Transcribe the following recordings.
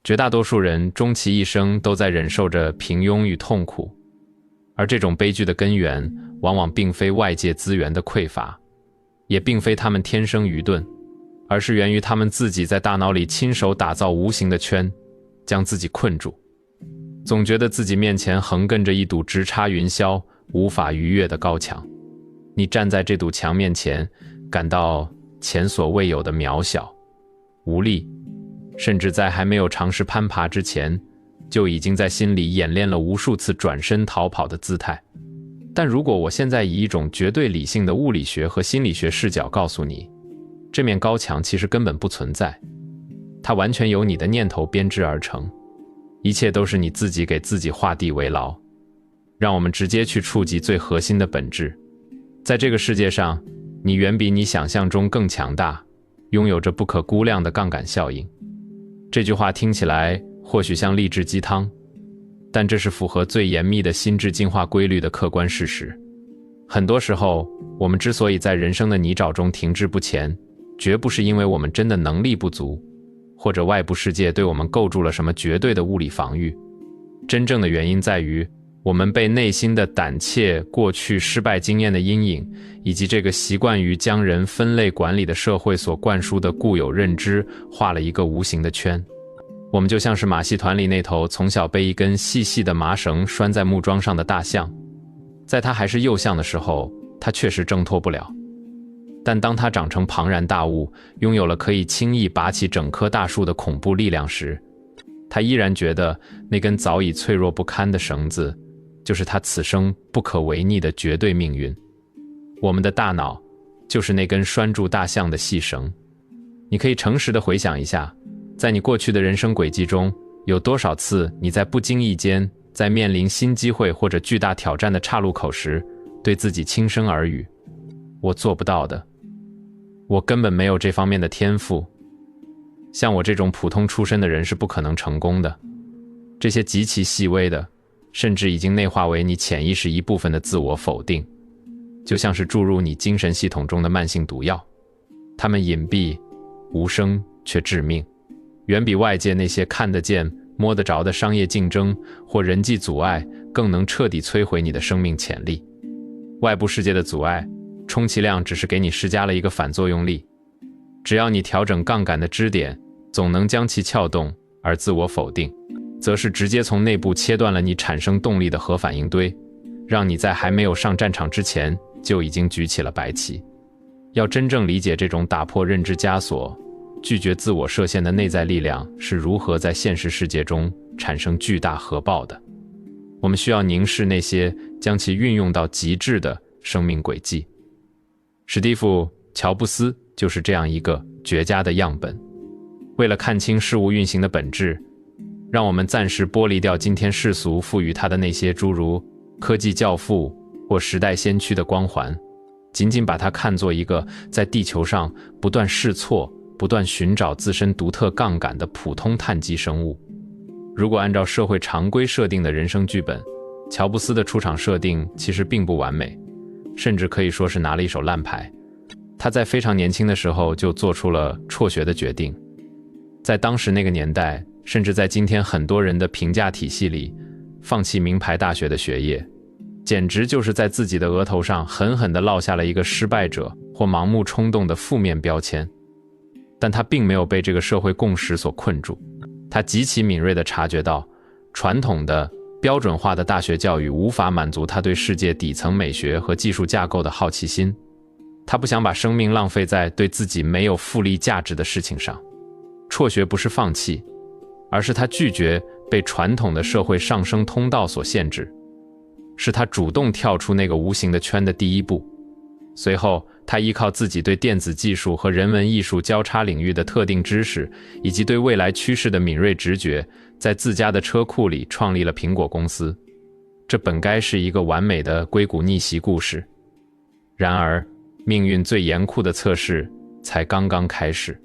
绝大多数人终其一生都在忍受着平庸与痛苦，而这种悲剧的根源往往并非外界资源的匮乏，也并非他们天生愚钝，而是源于他们自己在大脑里亲手打造无形的圈，将自己困住。总觉得自己面前横亘着一堵直插云霄、无法逾越的高墙。你站在这堵墙面前，感到前所未有的渺小、无力，甚至在还没有尝试攀爬之前，就已经在心里演练了无数次转身逃跑的姿态。但如果我现在以一种绝对理性的物理学和心理学视角告诉你，这面高墙其实根本不存在，它完全由你的念头编织而成，一切都是你自己给自己画地为牢。让我们直接去触及最核心的本质。在这个世界上，你远比你想象中更强大，拥有着不可估量的杠杆效应。这句话听起来或许像励志鸡汤，但这是符合最严密的心智进化规律的客观事实。很多时候，我们之所以在人生的泥沼中停滞不前，绝不是因为我们真的能力不足，或者外部世界对我们构筑了什么绝对的物理防御。真正的原因在于，我们被内心的胆怯、过去失败经验的阴影，以及这个习惯于将人分类管理的社会所灌输的固有认知画了一个无形的圈。我们就像是马戏团里那头从小被一根细细的麻绳拴在木桩上的大象，在它还是幼象的时候，它确实挣脱不了。但当它长成庞然大物，拥有了可以轻易拔起整棵大树的恐怖力量时，它依然觉得那根早已脆弱不堪的绳子就是他此生不可违逆的绝对命运。我们的大脑就是那根拴住大象的细绳。你可以诚实地回想一下，在你过去的人生轨迹中，有多少次你在不经意间，在面临新机会或者巨大挑战的岔路口时，对自己轻声耳语：我做不到的，我根本没有这方面的天赋，像我这种普通出身的人是不可能成功的。这些极其细微的，甚至已经内化为你潜意识一部分的自我否定，就像是注入你精神系统中的慢性毒药。它们隐蔽、无声却致命，远比外界那些看得见、摸得着的商业竞争或人际阻碍更能彻底摧毁你的生命潜力。外部世界的阻碍，充其量只是给你施加了一个反作用力，只要你调整杠杆的支点，总能将其撬动，而自我否定则是直接从内部切断了你产生动力的核反应堆，让你在还没有上战场之前就已经举起了白旗。要真正理解这种打破认知枷锁、拒绝自我设限的内在力量是如何在现实世界中产生巨大核爆的，我们需要凝视那些将其运用到极致的生命轨迹。史蒂夫·乔布斯就是这样一个绝佳的样本。为了看清事物运行的本质，让我们暂时剥离掉今天世俗赋予他的那些诸如科技教父或时代先驱的光环，仅仅把它看作一个在地球上不断试错、不断寻找自身独特杠杆的普通碳基生物。如果按照社会常规设定的人生剧本，乔布斯的出场设定其实并不完美，甚至可以说是拿了一手烂牌。他在非常年轻的时候就做出了辍学的决定。在当时那个年代，甚至在今天很多人的评价体系里，放弃名牌大学的学业，简直就是在自己的额头上狠狠地烙下了一个失败者或盲目冲动的负面标签。但他并没有被这个社会共识所困住，他极其敏锐地察觉到，传统的标准化的大学教育无法满足他对世界底层美学和技术架构的好奇心。他不想把生命浪费在对自己没有复利价值的事情上。辍学不是放弃，而是他拒绝被传统的社会上升通道所限制，是他主动跳出那个无形的圈的第一步。随后，他依靠自己对电子技术和人文艺术交叉领域的特定知识，以及对未来趋势的敏锐直觉，在自家的车库里创立了苹果公司。这本该是一个完美的硅谷逆袭故事。然而，命运最严酷的测试才刚刚开始。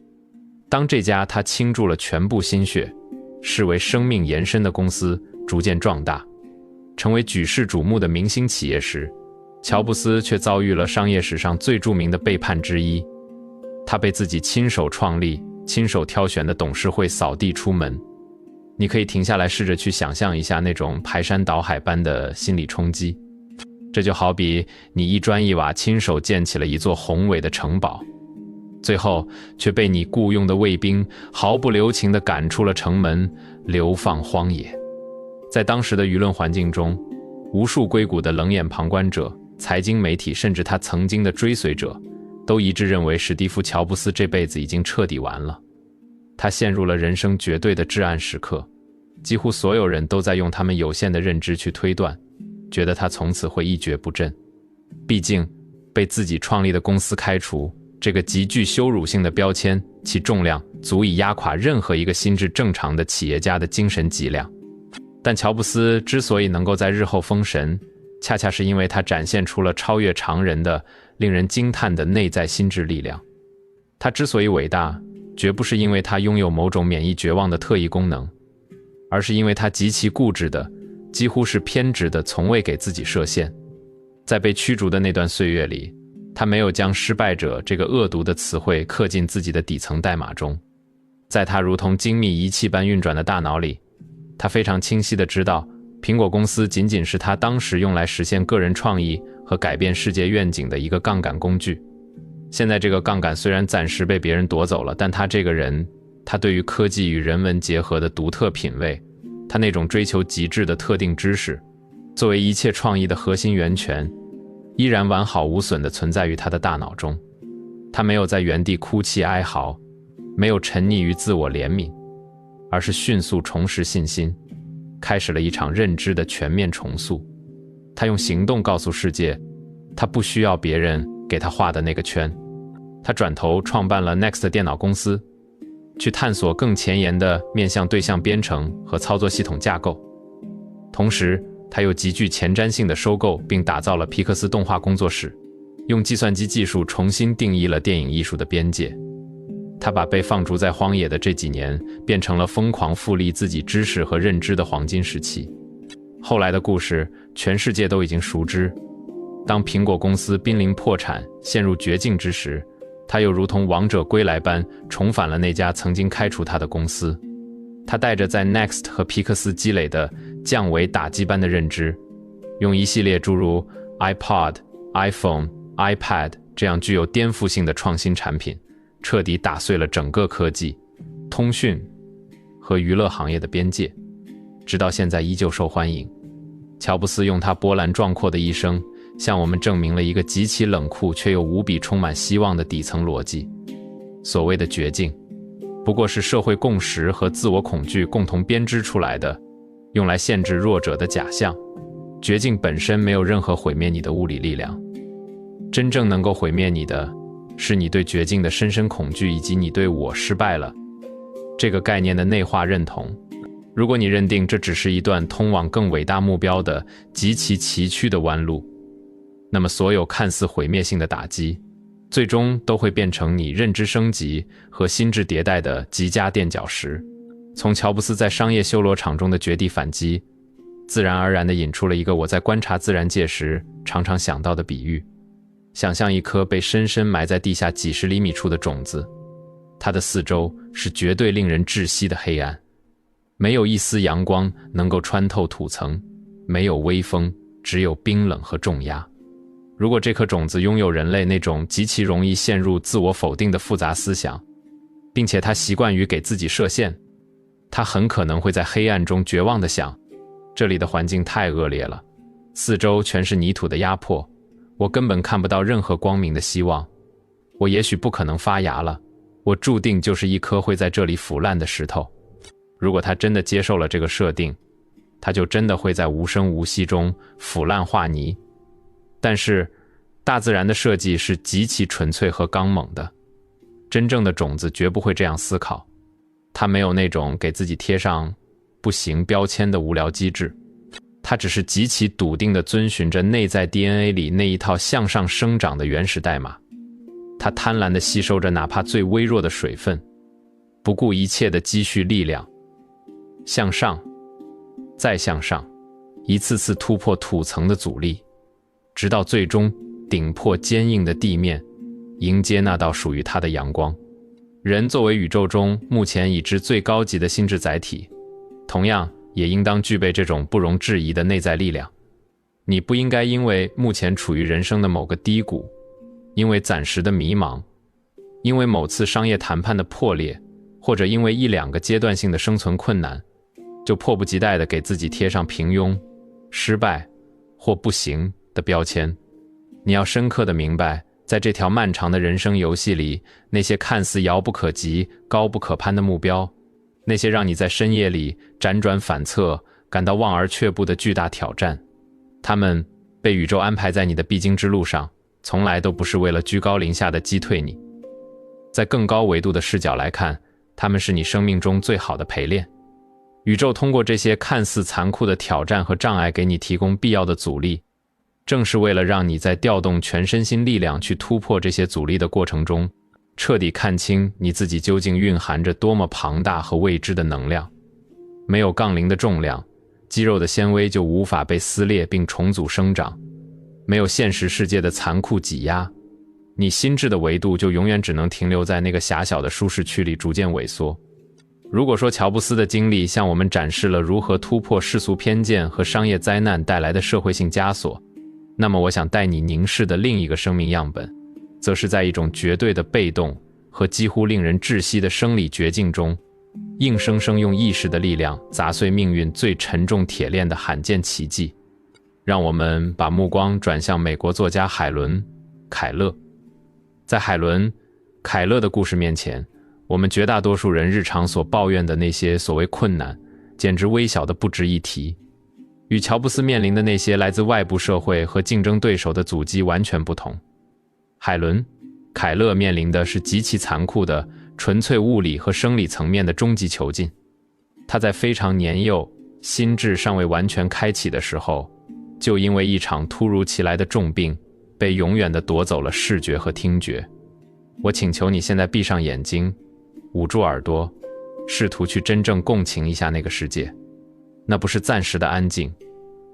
当这家他倾注了全部心血，视为生命延伸的公司逐渐壮大，成为举世瞩目的明星企业时，乔布斯却遭遇了商业史上最著名的背叛之一。他被自己亲手创立、亲手挑选的董事会扫地出门。你可以停下来试着去想象一下那种排山倒海般的心理冲击。这就好比你一砖一瓦亲手建起了一座宏伟的城堡，最后却被你雇佣的卫兵毫不留情地赶出了城门，流放荒野。在当时的舆论环境中，无数硅谷的冷眼旁观者、财经媒体，甚至他曾经的追随者，都一致认为史蒂夫·乔布斯这辈子已经彻底完了。他陷入了人生绝对的至暗时刻，几乎所有人都在用他们有限的认知去推断，觉得他从此会一蹶不振。毕竟，被自己创立的公司开除，这个极具羞辱性的标签，其重量足以压垮任何一个心智正常的企业家的精神脊梁。但乔布斯之所以能够在日后封神，恰恰是因为他展现出了超越常人的、令人惊叹的内在心智力量。他之所以伟大，绝不是因为他拥有某种免疫绝望的特异功能，而是因为他极其固执的，几乎是偏执的，从未给自己设限。在被驱逐的那段岁月里，他没有将失败者这个恶毒的词汇刻进自己的底层代码中。在他如同精密仪器般运转的大脑里，他非常清晰地知道，苹果公司仅仅是他当时用来实现个人创意和改变世界愿景的一个杠杆工具。现在这个杠杆虽然暂时被别人夺走了，但他这个人，他对于科技与人文结合的独特品味，他那种追求极致的特定知识，作为一切创意的核心源泉，依然完好无损地存在于他的大脑中。他没有在原地哭泣哀嚎，没有沉溺于自我怜悯，而是迅速重拾信心，开始了一场认知的全面重塑。他用行动告诉世界，他不需要别人给他画的那个圈。他转头创办了 Next 电脑公司，去探索更前沿的面向对象编程和操作系统架构。同时，他又极具前瞻性的收购并打造了皮克斯动画工作室，用计算机技术重新定义了电影艺术的边界。他把被放逐在荒野的这几年变成了疯狂复利自己知识和认知的黄金时期。后来的故事，全世界都已经熟知。当苹果公司濒临破产、陷入绝境之时，他又如同王者归来般重返了那家曾经开除他的公司。他带着在 Next 和皮克斯积累的降维打击般的认知，用一系列诸如 iPod、iPhone、iPad 这样具有颠覆性的创新产品，彻底打碎了整个科技、通讯和娱乐行业的边界，直到现在依旧受欢迎。乔布斯用他波澜壮阔的一生，向我们证明了一个极其冷酷却又无比充满希望的底层逻辑。所谓的绝境，不过是社会共识和自我恐惧共同编织出来的，用来限制弱者的假象。绝境本身没有任何毁灭你的物理力量，真正能够毁灭你的，是你对绝境的深深恐惧，以及你对我失败了这个概念的内化认同。如果你认定这只是一段通往更伟大目标的极其崎岖的弯路，那么所有看似毁灭性的打击，最终都会变成你认知升级和心智迭代的极佳垫脚石。从乔布斯在商业修罗场中的绝地反击，自然而然地引出了一个我在观察自然界时常常想到的比喻。想象一颗被深深埋在地下几十厘米处的种子，它的四周是绝对令人窒息的黑暗，没有一丝阳光能够穿透土层，没有微风，只有冰冷和重压。如果这颗种子拥有人类那种极其容易陷入自我否定的复杂思想，并且它习惯于给自己设限，它很可能会在黑暗中绝望地想，这里的环境太恶劣了，四周全是泥土的压迫，我根本看不到任何光明的希望，我也许不可能发芽了，我注定就是一颗会在这里腐烂的石头。如果他真的接受了这个设定，他就真的会在无声无息中腐烂化泥。但是大自然的设计是极其纯粹和刚猛的，真正的种子绝不会这样思考，它没有那种给自己贴上不行标签的无聊机制，它只是极其笃定地遵循着内在 DNA 里那一套向上生长的原始代码。它贪婪地吸收着哪怕最微弱的水分，不顾一切地积蓄力量，向上，再向上，一次次突破土层的阻力，直到最终顶破坚硬的地面，迎接那道属于它的阳光。人作为宇宙中目前已知最高级的心智载体，同样也应当具备这种不容置疑的内在力量。你不应该因为目前处于人生的某个低谷，因为暂时的迷茫，因为某次商业谈判的破裂，或者因为一两个阶段性的生存困难，就迫不及待地给自己贴上平庸、失败或不行的标签。你要深刻地明白，在这条漫长的人生游戏里，那些看似遥不可及、高不可攀的目标，那些让你在深夜里辗转反侧、感到望而却步的巨大挑战，他们被宇宙安排在你的必经之路上，从来都不是为了居高临下的击退你。在更高维度的视角来看，他们是你生命中最好的陪练。宇宙通过这些看似残酷的挑战和障碍给你提供必要的阻力，正是为了让你在调动全身心力量去突破这些阻力的过程中，彻底看清你自己究竟蕴含着多么庞大和未知的能量。没有杠铃的重量，肌肉的纤维就无法被撕裂并重组生长；没有现实世界的残酷挤压，你心智的维度就永远只能停留在那个狭小的舒适区里逐渐萎缩。如果说乔布斯的经历向我们展示了如何突破世俗偏见和商业灾难带来的社会性枷锁，那么我想带你凝视的另一个生命样本，则是在一种绝对的被动和几乎令人窒息的生理绝境中，硬生生用意识的力量砸碎命运最沉重铁链的罕见奇迹。让我们把目光转向美国作家海伦·凯勒。在海伦·凯勒的故事面前，我们绝大多数人日常所抱怨的那些所谓困难，简直微小的不值一提。与乔布斯面临的那些来自外部社会和竞争对手的阻击完全不同。海伦·凯勒面临的是极其残酷的纯粹物理和生理层面的终极囚禁。他在非常年幼、心智尚未完全开启的时候，就因为一场突如其来的重病，被永远地夺走了视觉和听觉。我请求你现在闭上眼睛，捂住耳朵，试图去真正共情一下那个世界。那不是暂时的安静，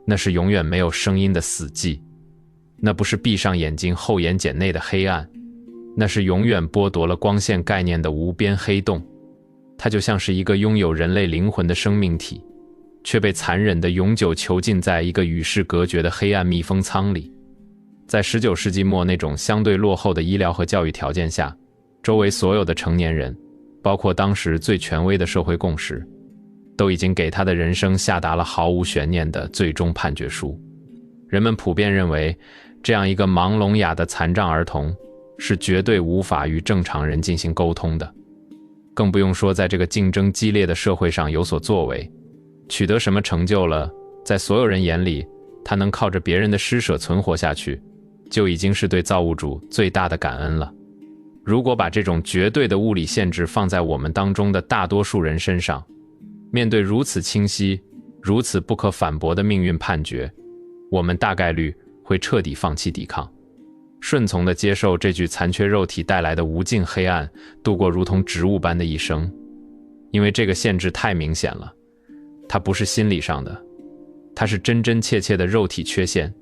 那是永远没有声音的死寂。那不是闭上眼睛后眼睑内的黑暗，那是永远剥夺了光线概念的无边黑洞。它就像是一个拥有人类灵魂的生命体，却被残忍地永久囚禁在一个与世隔绝的黑暗密封舱里。在19世纪末那种相对落后的医疗和教育条件下，周围所有的成年人，包括当时最权威的社会共识，都已经给他的人生下达了毫无悬念的最终判决书。人们普遍认为，这样一个盲聋哑的残障儿童是绝对无法与正常人进行沟通的，更不用说在这个竞争激烈的社会上有所作为，取得什么成就了，在所有人眼里，他能靠着别人的施舍存活下去，就已经是对造物主最大的感恩了。如果把这种绝对的物理限制放在我们当中的大多数人身上，面对如此清晰、如此不可反驳的命运判决，我们大概率会彻底放弃抵抗，顺从地接受这具残缺肉体带来的无尽黑暗，度过如同植物般的一生。因为这个限制太明显了，它不是心理上的，它是真真切切的肉体缺陷。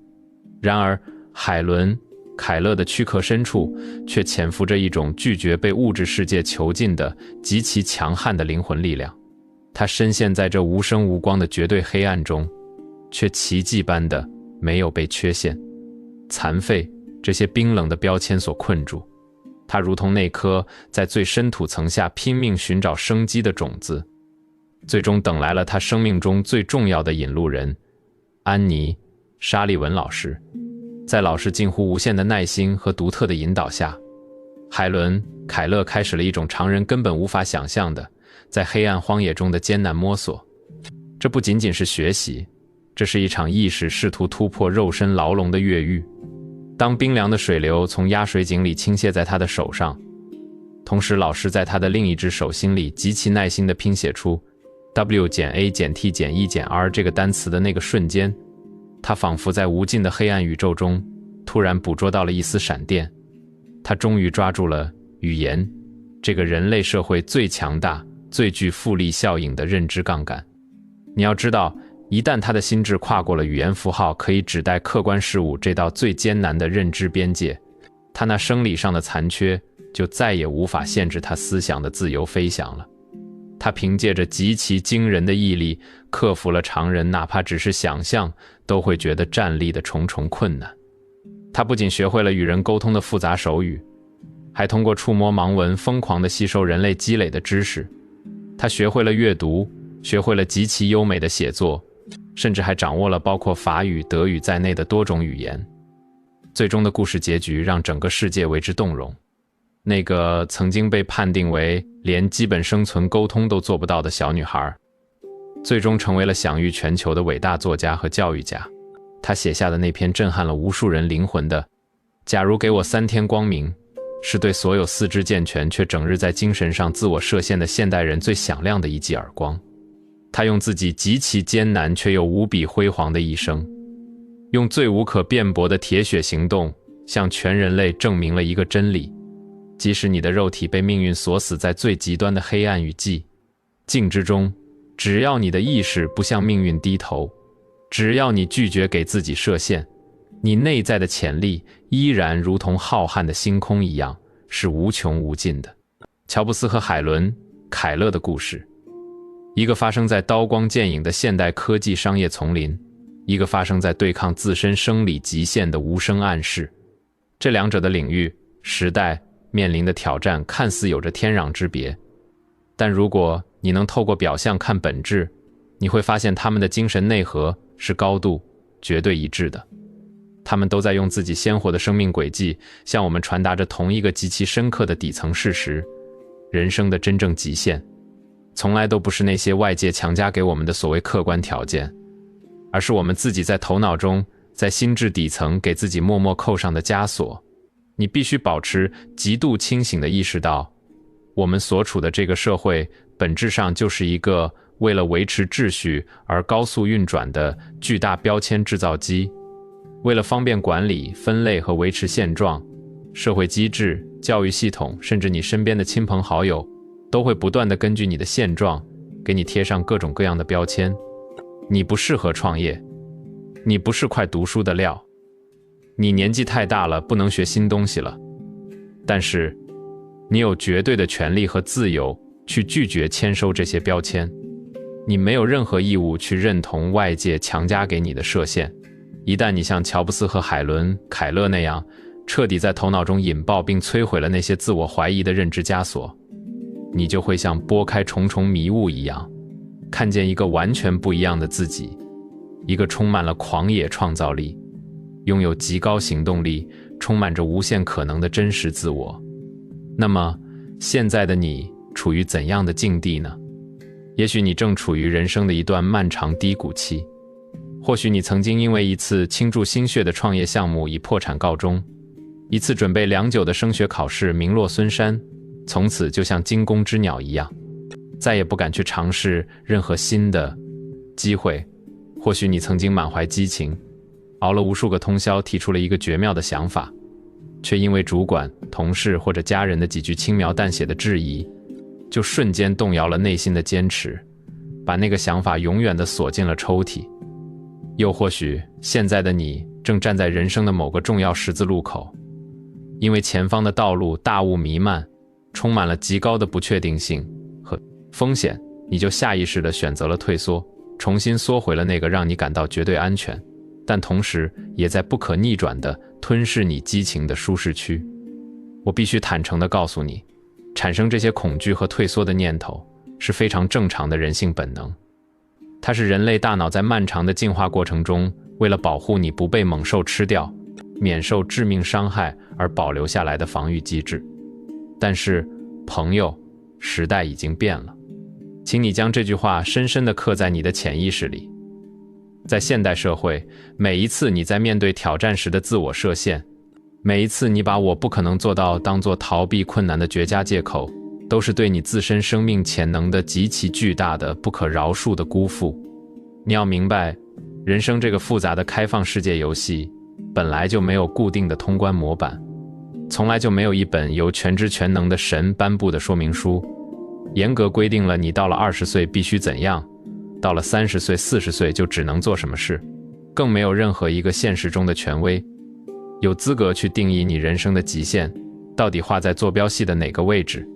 然而，海伦·凯勒的躯壳深处却潜伏着一种拒绝被物质世界囚禁的极其强悍的灵魂力量。他深陷在这无声无光的绝对黑暗中，却奇迹般的没有被缺陷、残废这些冰冷的标签所困住。他如同那颗在最深土层下拼命寻找生机的种子，最终等来了他生命中最重要的引路人安妮·沙利文老师。在老师近乎无限的耐心和独特的引导下，海伦·凯勒开始了一种常人根本无法想象的在黑暗荒野中的艰难摸索。这不仅仅是学习，这是一场意识试图突破肉身牢笼的越狱。当冰凉的水流从压水井里倾泻在他的手上，同时老师在他的另一只手心里极其耐心地拼写出 W 减 A 减 T 减 E 减 R 这个单词的那个瞬间，他仿佛在无尽的黑暗宇宙中突然捕捉到了一丝闪电。他终于抓住了语言，这个人类社会最强大、最具复利效应的认知杠杆。你要知道，一旦他的心智跨过了语言符号可以指代客观事物这道最艰难的认知边界，他那生理上的残缺就再也无法限制他思想的自由飞翔了。他凭借着极其惊人的毅力，克服了常人哪怕只是想象都会觉得站立的重重困难。他不仅学会了与人沟通的复杂手语，还通过触摸盲文疯狂地吸收人类积累的知识。他学会了阅读，学会了极其优美的写作，甚至还掌握了包括法语、德语在内的多种语言。最终的故事结局让整个世界为之动容。那个曾经被判定为连基本生存沟通都做不到的小女孩，最终成为了享誉全球的伟大作家和教育家。她写下的那篇震撼了无数人灵魂的《假如给我3天光明》，是对所有四肢健全却整日在精神上自我设限的现代人最响亮的一记耳光。她用自己极其艰难却又无比辉煌的一生，用最无可辩驳的铁血行动，向全人类证明了一个真理：即使你的肉体被命运锁死在最极端的黑暗与境之中，只要你的意识不向命运低头，只要你拒绝给自己设限，你内在的潜力依然如同浩瀚的星空一样，是无穷无尽的。乔布斯和海伦·凯勒的故事，一个发生在刀光剑影的现代科技商业丛林，一个发生在对抗自身生理极限的无声暗示。这两者的领域、时代面临的挑战看似有着天壤之别，但如果你能透过表象看本质，你会发现他们的精神内核是高度、绝对一致的。他们都在用自己鲜活的生命轨迹，向我们传达着同一个极其深刻的底层事实：人生的真正极限，从来都不是那些外界强加给我们的所谓客观条件，而是我们自己在头脑中，在心智底层给自己默默扣上的枷锁。你必须保持极度清醒地意识到，我们所处的这个社会本质上就是一个为了维持秩序而高速运转的巨大标签制造机。为了方便管理、分类和维持现状，社会机制、教育系统，甚至你身边的亲朋好友，都会不断地根据你的现状，给你贴上各种各样的标签。你不适合创业，你不是块读书的料，你年纪太大了，不能学新东西了。但是，你有绝对的权利和自由去拒绝签收这些标签。你没有任何义务去认同外界强加给你的设限。一旦你像乔布斯和海伦·凯勒那样，彻底在头脑中引爆并摧毁了那些自我怀疑的认知枷锁，你就会像拨开重重迷雾一样，看见一个完全不一样的自己，一个充满了狂野创造力，拥有极高行动力，充满着无限可能的真实自我。那么，现在的你处于怎样的境地呢？也许你正处于人生的一段漫长低谷期，或许你曾经因为一次倾注心血的创业项目以破产告终，一次准备良久的升学考试名落孙山，从此就像惊弓之鸟一样，再也不敢去尝试任何新的机会。或许你曾经满怀激情，熬了无数个通宵，提出了一个绝妙的想法，却因为主管、同事或者家人的几句轻描淡写的质疑，就瞬间动摇了内心的坚持，把那个想法永远地锁进了抽屉。又或许现在的你正站在人生的某个重要十字路口，因为前方的道路大雾弥漫，充满了极高的不确定性和风险，你就下意识地选择了退缩，重新缩回了那个让你感到绝对安全，但同时也在不可逆转地吞噬你激情的舒适区。我必须坦诚地告诉你，产生这些恐惧和退缩的念头是非常正常的人性本能，它是人类大脑在漫长的进化过程中，为了保护你不被猛兽吃掉，免受致命伤害而保留下来的防御机制。但是，朋友，时代已经变了，请你将这句话深深地刻在你的潜意识里。在现代社会，每一次你在面对挑战时的自我设限，每一次你把我不可能做到当作逃避困难的绝佳借口，都是对你自身生命潜能的极其巨大的不可饶恕的辜负。你要明白，人生这个复杂的开放世界游戏本来就没有固定的通关模板，从来就没有一本由全知全能的神颁布的说明书，严格规定了你到了20岁必须怎样，到了30岁、40岁就只能做什么事，更没有任何一个现实中的权威有资格去定义你人生的极限到底画在坐标系的哪个位置。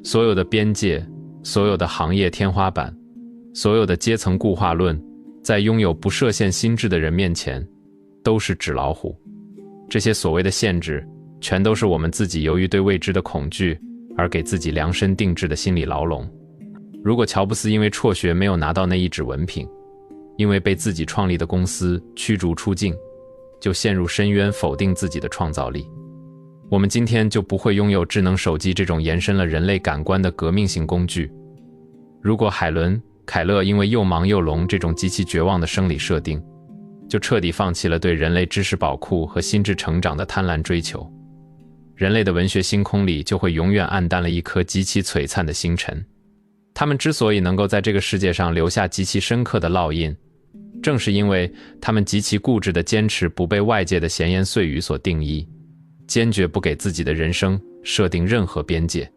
所有的边界所有的行业天花板，所有的阶层固化论，在拥有不设限心智的人面前，都是纸老虎。这些所谓的限制，全都是我们自己由于对未知的恐惧而给自己量身定制的心理牢笼。如果乔布斯因为辍学没有拿到那一纸文凭，因为被自己创立的公司驱逐出境，就陷入深渊否定自己的创造力，我们今天就不会拥有智能手机这种延伸了人类感官的革命性工具。如果海伦·凯勒因为又忙又聋这种极其绝望的生理设定，就彻底放弃了对人类知识宝库和心智成长的贪婪追求，人类的文学星空里就会永远暗淡了一颗极其璀璨的星辰。他们之所以能够在这个世界上留下极其深刻的烙印，正是因为他们极其固执地坚持不被外界的闲言碎语所定义，坚决不给自己的人生设定任何边界。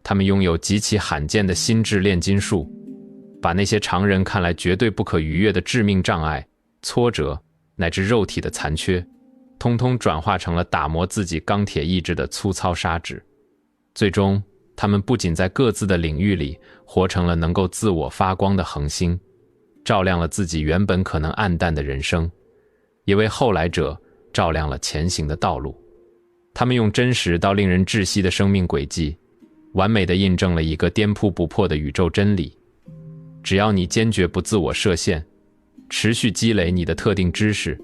他们拥有极其罕见的心智炼金术，把那些常人看来绝对不可逾越的致命障碍、挫折乃至肉体的残缺，通通转化成了打磨自己钢铁意志的粗糙砂纸。最终，他们不仅在各自的领域里活成了能够自我发光的恒星，照亮了自己原本可能暗淡的人生，也为后来者照亮了前行的道路。他们用真实到令人窒息的生命轨迹，完美地印证了一个颠扑不破的宇宙真理：只要你坚决不自我设限，持续积累你的特定知识，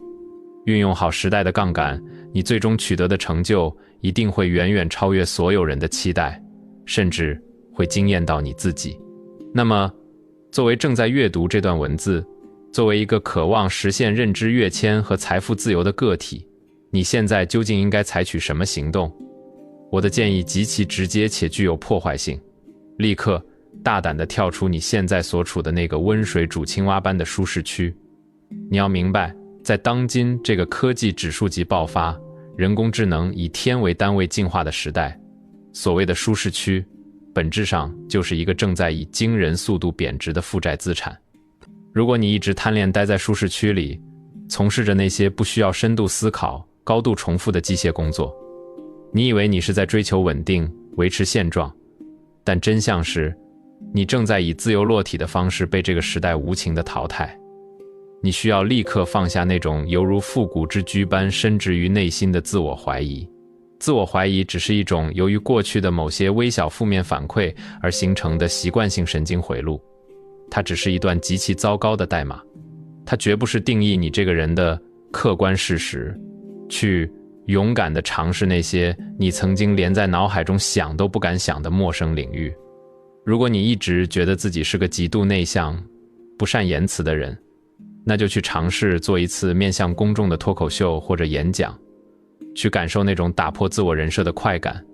运用好时代的杠杆，你最终取得的成就一定会远远超越所有人的期待，甚至会惊艳到你自己。那么，作为正在阅读这段文字，作为一个渴望实现认知跃迁和财富自由的个体，你现在究竟应该采取什么行动？我的建议极其直接且具有破坏性，立刻大胆地跳出你现在所处的那个温水煮青蛙般的舒适区。你要明白，在当今这个科技指数级爆发、人工智能以天为单位进化的时代，所谓的舒适区本质上就是一个正在以惊人速度贬值的负债资产。如果你一直贪恋待在舒适区里，从事着那些不需要深度思考、高度重复的机械工作，你以为你是在追求稳定、维持现状，但真相是，你正在以自由落体的方式被这个时代无情地淘汰。你需要立刻放下那种犹如复古之居般深植于内心的自我怀疑。自我怀疑只是一种由于过去的某些微小负面反馈而形成的习惯性神经回路，它只是一段极其糟糕的代码，它绝不是定义你这个人的客观事实。去勇敢地尝试那些你曾经连在脑海中想都不敢想的陌生领域。如果你一直觉得自己是个极度内向、不善言辞的人，那就去尝试做一次面向公众的脱口秀或者演讲，去感受那种打破自我人设的快感。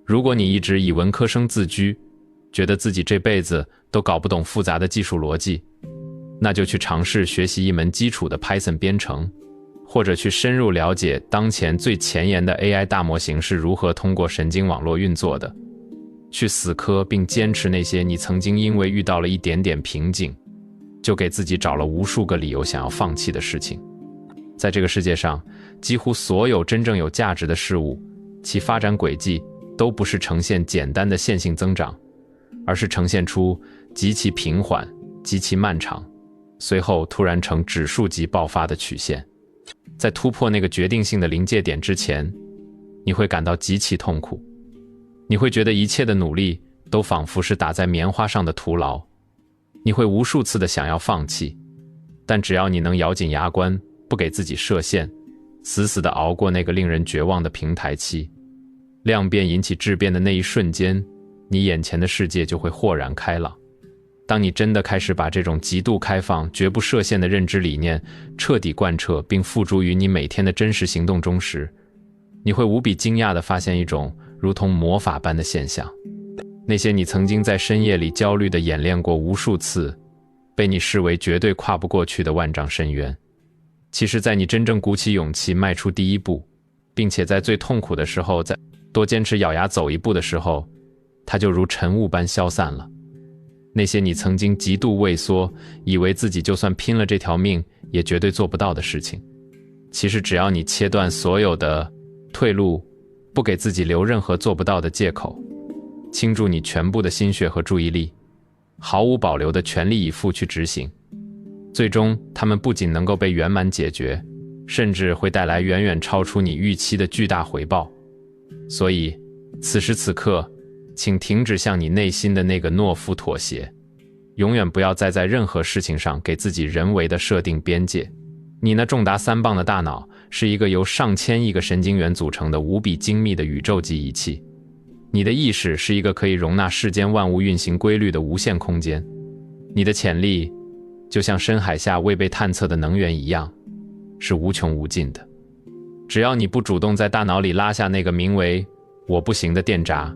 如果你一直以文科生自居，觉得自己这辈子都搞不懂复杂的技术逻辑，那就去尝试学习一门基础的 Python 编程，或者去深入了解当前最前沿的 AI 大模型是如何通过神经网络运作的。去死磕并坚持那些你曾经因为遇到了一点点瓶颈，就给自己找了无数个理由想要放弃的事情。在这个世界上，几乎所有真正有价值的事物，其发展轨迹都不是呈现简单的线性增长，而是呈现出极其平缓、极其漫长，随后突然呈指数级爆发的曲线。在突破那个决定性的临界点之前，你会感到极其痛苦，你会觉得一切的努力都仿佛是打在棉花上的徒劳，你会无数次的想要放弃，但只要你能咬紧牙关，不给自己设限，死死地熬过那个令人绝望的平台期，量变引起质变的那一瞬间，你眼前的世界就会豁然开朗。当你真的开始把这种极度开放、绝不设限的认知理念彻底贯彻并付诸于你每天的真实行动中时，你会无比惊讶地发现一种如同魔法般的现象。那些你曾经在深夜里焦虑地演练过无数次，被你视为绝对跨不过去的万丈深渊，其实在你真正鼓起勇气迈出第一步，并且在最痛苦的时候再多坚持咬牙走一步的时候，它就如晨雾般消散了。那些你曾经极度畏缩，以为自己就算拼了这条命也绝对做不到的事情，其实只要你切断所有的退路，不给自己留任何做不到的借口，倾注你全部的心血和注意力，毫无保留的全力以赴去执行。最终，他们不仅能够被圆满解决，甚至会带来远远超出你预期的巨大回报。所以，此时此刻，请停止向你内心的那个懦夫妥协，永远不要再在任何事情上给自己人为的设定边界。你那重达3磅的大脑是一个由上千亿个神经元组成的无比精密的宇宙级仪器，你的意识是一个可以容纳世间万物运行规律的无限空间，你的潜力就像深海下未被探测的能源一样，是无穷无尽的。只要你不主动在大脑里拉下那个名为“我不行”的电闸，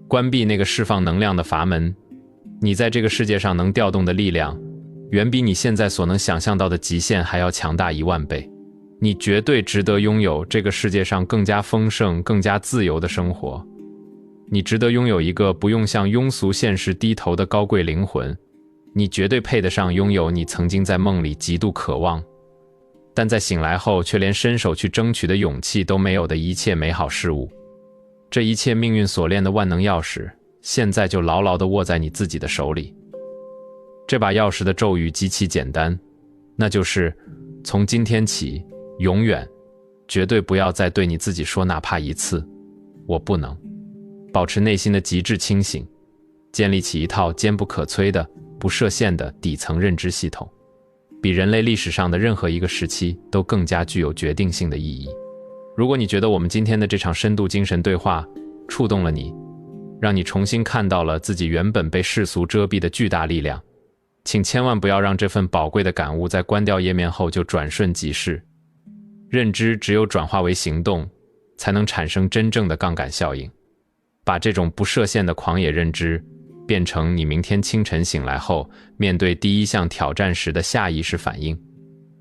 关闭那个释放能量的阀门，你在这个世界上能调动的力量，远比你现在所能想象到的极限还要强大10000倍。你绝对值得拥有这个世界上更加丰盛、更加自由的生活。你值得拥有一个不用向庸俗现实低头的高贵灵魂。你绝对配得上拥有你曾经在梦里极度渴望，但在醒来后却连伸手去争取的勇气都没有的一切美好事物。这一切命运锁链的万能钥匙，现在就牢牢地握在你自己的手里。这把钥匙的咒语极其简单，那就是从今天起，永远，绝对不要再对你自己说哪怕一次“我不能”。保持内心的极致清醒，建立起一套坚不可摧的、不设限的底层认知系统，比人类历史上的任何一个时期都更加具有决定性的意义。如果你觉得我们今天的这场深度精神对话触动了你，让你重新看到了自己原本被世俗遮蔽的巨大力量，请千万不要让这份宝贵的感悟在关掉页面后就转瞬即逝。认知只有转化为行动，才能产生真正的杠杆效应。把这种不设限的狂野认知变成你明天清晨醒来后面对第一项挑战时的下意识反应。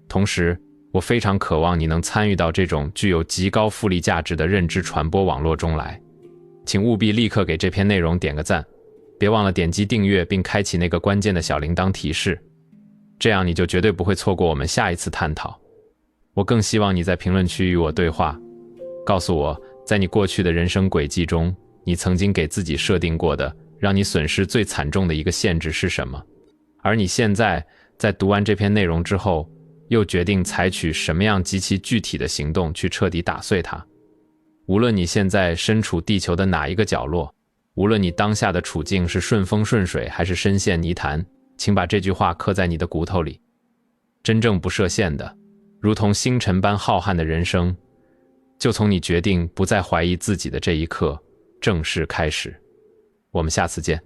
同时，我非常渴望你能参与到这种具有极高复利价值的认知传播网络中来。请务必立刻给这篇内容点个赞，别忘了点击订阅并开启那个关键的小铃铛提示，这样你就绝对不会错过我们下一次探讨。我更希望你在评论区与我对话，告诉我在你过去的人生轨迹中，你曾经给自己设定过的让你损失最惨重的一个限制是什么？而你现在在读完这篇内容之后，又决定采取什么样极其具体的行动去彻底打碎它？无论你现在身处地球的哪一个角落，无论你当下的处境是顺风顺水还是深陷泥潭，请把这句话刻在你的骨头里。真正不设限的，如同星辰般浩瀚的人生，就从你决定不再怀疑自己的这一刻正式开始。我们下次见。